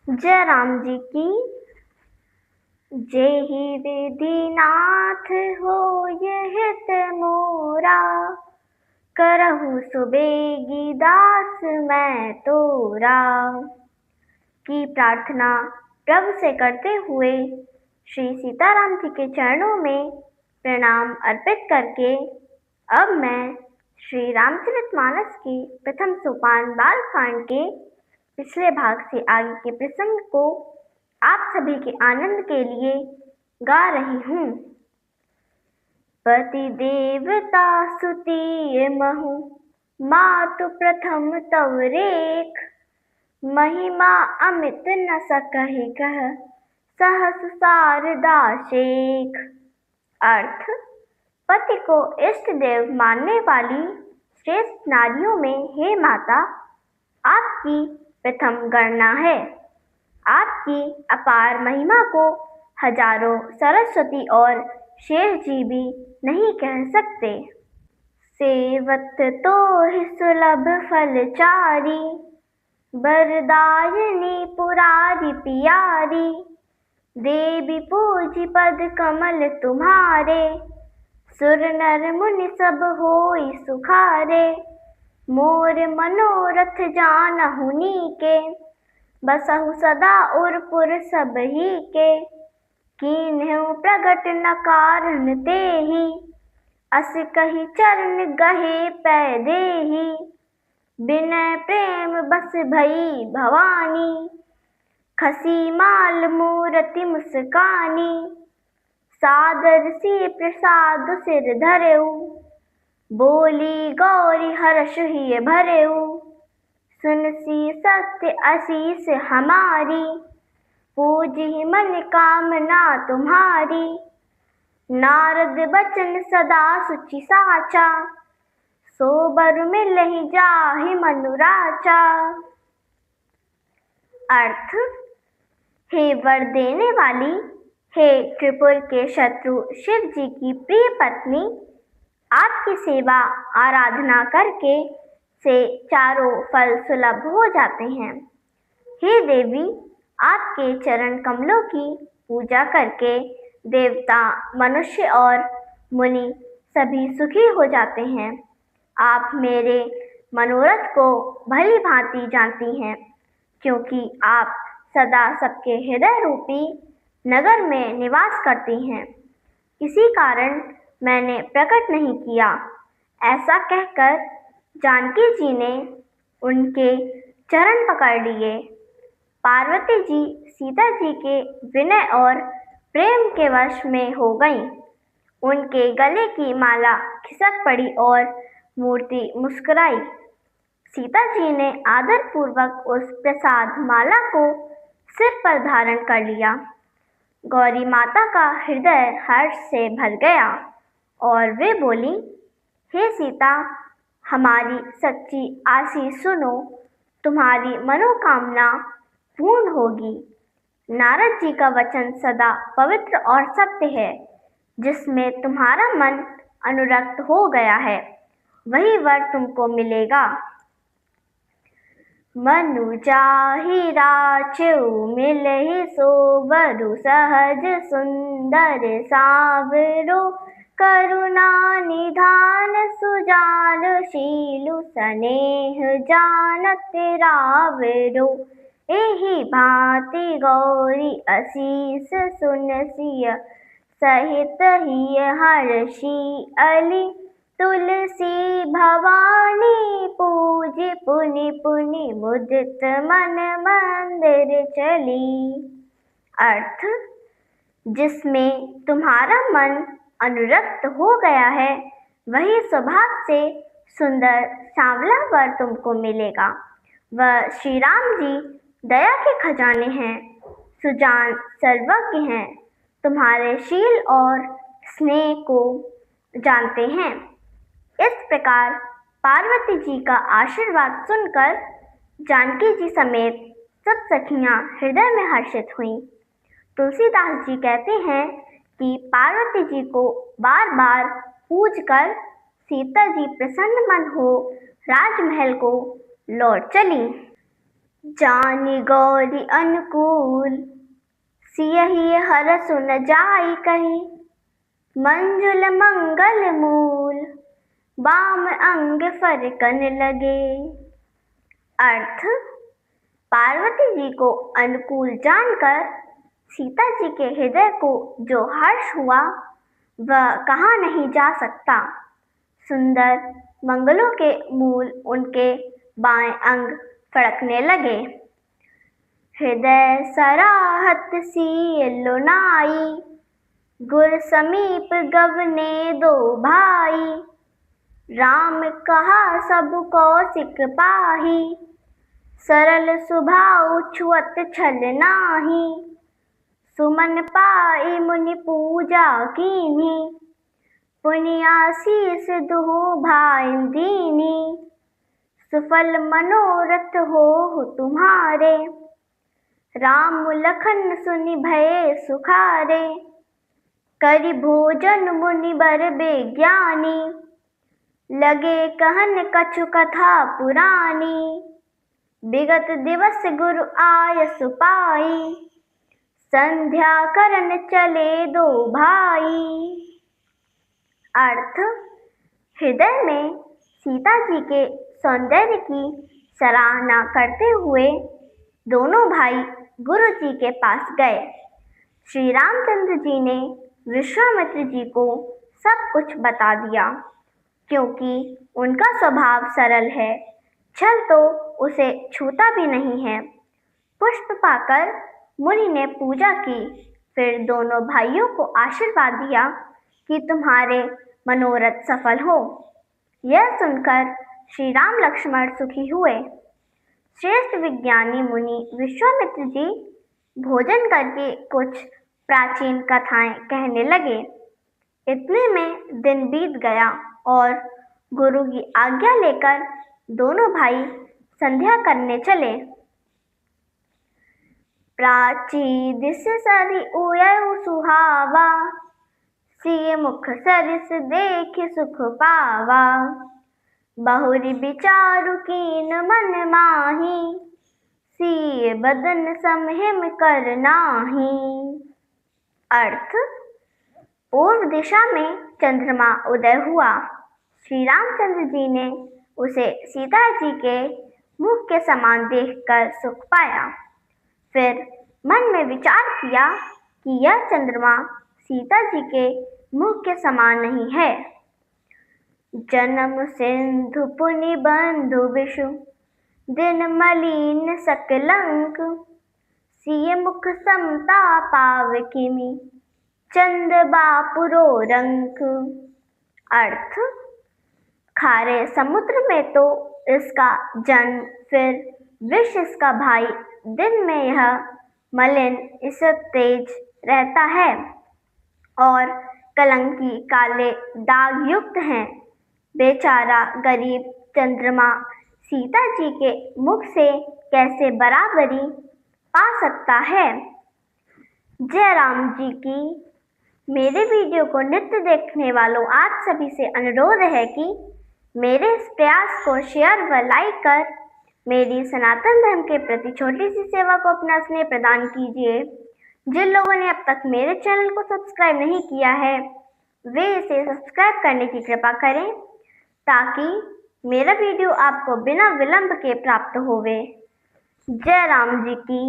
जय राम जी की। जेहि विधि नाथ हो ये हित मोरा, करहु सुबेगी दास मैं तोरा। की प्रार्थना प्रभु से करते हुए श्री सीताराम जी के चरणों में प्रणाम अर्पित करके अब मैं श्री रामचरितमानस के प्रथम सोपान बालकांड के पिछले भाग से आगे के प्रसंग को आप सभी के आनंद के लिए गा रही हूँ। पति देवता सुतीय महु, मातु प्रथम तव रेख। महिमा अमित न सकहि कह, सहस शारदा शेख। अर्थ: पति को इष्ट देव मानने वाली श्रेष्ठ नारियों में हे माता, आपकी प्रथम गणना है। आपकी अपार महिमा को हजारों सरस्वती और शेष जी भी नहीं कह सकते। सेवत तो ही सुलभ फलचारी, बरदायिनी पुरारी पियारी। देवी पूजी पद कमल तुम्हारे, सुर नर मुनि सब होई सुखारे। मोर मनोरथ जानहु नीके, बसहु सदा उरपुर सबही के। कीन्हु प्रगट न कारण तेहि, अस कहि चरण गहे पै देहि। बिनय प्रेम बस भई भवानी, खसी माल मूरति मुस्कानी। सादर सी प्रसाद सिर धरेउ, बोली गौरी हर्ष हिय भरेउ। सुनसी सत्य आशीष हमारी, पूजी मन कामना तुम्हारी। नारद बचन सदा सुचि साचा, सो बर मिलहि जाहि मनुराचा। अर्थ: हे वर देने वाली, हे त्रिपुर के शत्रु शिव जी की प्रिय पत्नी, आपकी सेवा आराधना करके से चारों फल सुलभ हो जाते हैं। हे देवी, आपके चरण कमलों की पूजा करके देवता, मनुष्य और मुनि सभी सुखी हो जाते हैं। आप मेरे मनोरथ को भली भांति जानती हैं, क्योंकि आप सदा सबके हृदय रूपी नगर में निवास करती हैं। किसी कारण मैंने प्रकट नहीं किया। ऐसा कहकर जानकी जी ने उनके चरण पकड़ लिए। पार्वती जी सीता जी के विनय और प्रेम के वश में हो गईं। उनके गले की माला खिसक पड़ी और मूर्ति मुस्कुराई। सीता जी ने आदर पूर्वक उस प्रसाद माला को सिर पर धारण कर लिया। गौरी माता का हृदय हर्ष से भर गया और वे बोली, हे सीता, हमारी सच्ची आशीष सुनो, तुम्हारी मनोकामना पूर्ण होगी। नारद जी का वचन सदा पवित्र और सत्य है। जिसमें तुम्हारा मन अनुरक्त हो गया है, वही वर तुमको मिलेगा। मनु जाहि राचेउ मिलहि सो बरु सहज सुंदर सावरो। करुणा निधान सुजान शीलु सनेह जानत रावरो। एहि भांति गौरी असीस सुनसिय सहित हिय हर्षि अली। तुलसी भवानी पूजी पुनि पुनि मुदित मन मंदिर चली। अर्थ: जिसमें तुम्हारा मन अनुरक्त हो गया है, वही स्वभाव से सुंदर सांवला वर तुमको मिलेगा। वह श्री राम जी दया के खजाने हैं, सुजान सर्वज्ञ हैं, तुम्हारे शील और स्नेह को जानते हैं। इस प्रकार पार्वती जी का आशीर्वाद सुनकर जानकी जी समेत सब सखियां हृदय में हर्षित हुईं। तुलसीदास जी कहते हैं कि पार्वती जी को बार बार पूजकर सीता जी प्रसन्न मन हो राजमहल को लौट चली। जानी गौरी अनुकूल, सियहि हरस न जाई कही। मंजुल मंगल मूल, बाम अंग फरकन लगे। अर्थ, पार्वती जी को अनुकूल जानकर सीता जी के हृदय को जो हर्ष हुआ वह कहा नहीं जा सकता। सुंदर मंगलों के मूल उनके बाएं अंग फड़कने लगे। हृदय सराहत सी लुनाई, गुर समीप गवने दो भाई। राम कहा सब कौशिक पाही, सरल सुभाउ छुअत छल नाही। सुमन पाई मुनि पूजा कीन्ही, पुण्यासीस दुहु भाइन दीनी। सुफल मनोरथ हो तुम्हारे, राम लखन सुनि भये सुखारे। करि भोजन मुनि बर बेज्ञानी, लगे कहन कछु कथा पुरानी। विगत दिवस गुरु आयसु पाई, संध्या करन चले दो भाई। अर्थ, हृदय में सीता जी के सौंदर्य की सराहना करते हुए दोनों भाई गुरु जी के पास गए। श्री रामचंद्र जी ने विश्वामित्र जी को सब कुछ बता दिया। क्योंकि उनका स्वभाव सरल है, छल तो उसे छूता भी नहीं है। पुष्प पाकर मुनि ने पूजा की, फिर दोनों भाइयों को आशीर्वाद दिया कि तुम्हारे मनोरथ सफल हो। यह सुनकर श्री राम लक्ष्मण सुखी हुए। श्रेष्ठ विज्ञानी मुनि विश्वामित्र जी भोजन करके कुछ प्राचीन कथाएं कहने लगे। इतने में दिन बीत गया और गुरु की आज्ञा लेकर दोनों भाई संध्या करने चले। प्राची दिस सरि उयउ सुहावा, सिय मुख सरिस देख सुख पावा। बहुरि विचारु कीन मन माही, सिय बदन समहिम कर नाही। अर्थ, पूर्व दिशा में चंद्रमा उदय हुआ। श्री रामचंद्र जी ने उसे सीता जी के मुख के समान देखकर सुख पाया। फिर मन में विचार किया कि यह चंद्रमा सीता जी के मुख के समान नहीं है। जन्म सिंधु पुनि बंधु विषु, दिन मलिन सकलंक। सिय मुख समता पाव किमि, चंद बापुरो रंक। अर्थ, खारे समुद्र में तो इसका जन्म, फिर विष इसका भाई। दिन में यह मलिन इससे तेज रहता है और कलंकी काले दाग युक्त हैं। बेचारा गरीब चंद्रमा सीता जी के मुख से कैसे बराबरी पा सकता है। जय राम जी की। मेरे वीडियो को नित्य देखने वालों आप सभी से अनुरोध है कि मेरे इस प्रयास को शेयर व लाइक कर मेरी सनातन धर्म के प्रति छोटी सी सेवा को अपना स्नेह प्रदान कीजिए। जिन लोगों ने अब तक मेरे चैनल को सब्सक्राइब नहीं किया है वे इसे सब्सक्राइब करने की कृपा करें, ताकि मेरा वीडियो आपको बिना विलंब के प्राप्त होवे। जय राम जी की।